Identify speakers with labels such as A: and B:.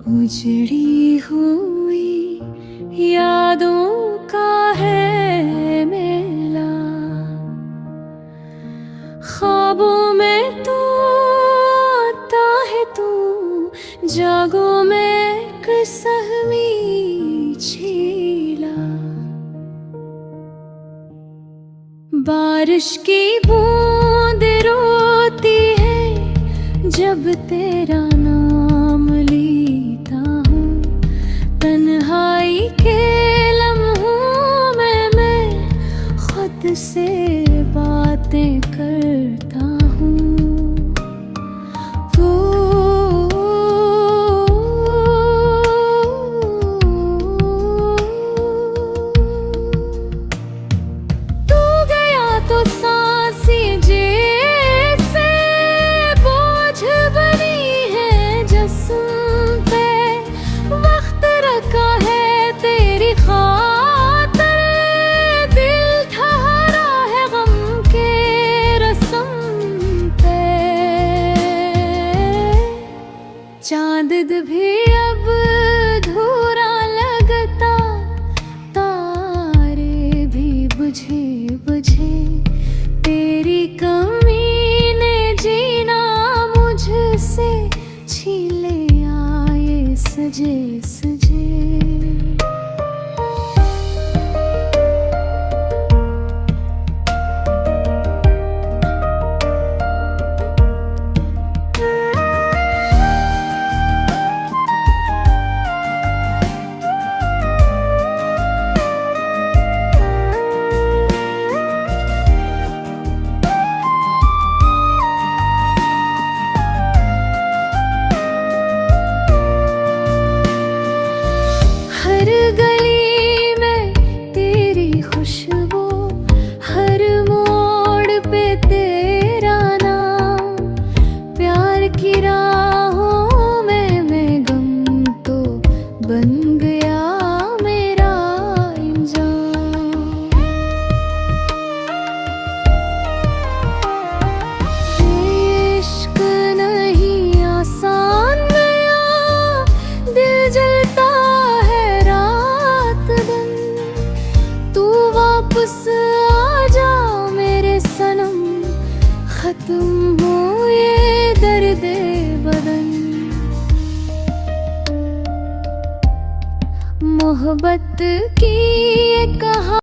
A: उजड़ी हुई यादों का है मेला, ख्वाबों में तो आता है तू, जागों में कसहमी झीला। बारिश की बूंद रोती है जब तेरा नाम लेता हूँ, तन्हाई के लम्हों में मैं खुद से बातें करता हूँ। तू गया तो सांसें जैसे बोझ बनी है जिस्म पे, वक्त रखा है तेरी खातिर, दिल ठहरा है गम के रस्म पे। चांद भी अब अधूरा लगता, तारे भी बुझे बुझे, तेरी कमी ने जीना मुझसे छीन ले आए सजे सजे। हर गली में तेरी खुशबू, हर मोड़ पे तेरा नाम, प्यार की राहों में मैं गम तो बन गया मेरा इंजाम। ये इश्क नहीं आसान गया, दिल जलता वापस आ जा मेरे सनम, खत्म हो ये दर्द बदन। मोहब्बत की ये कहानी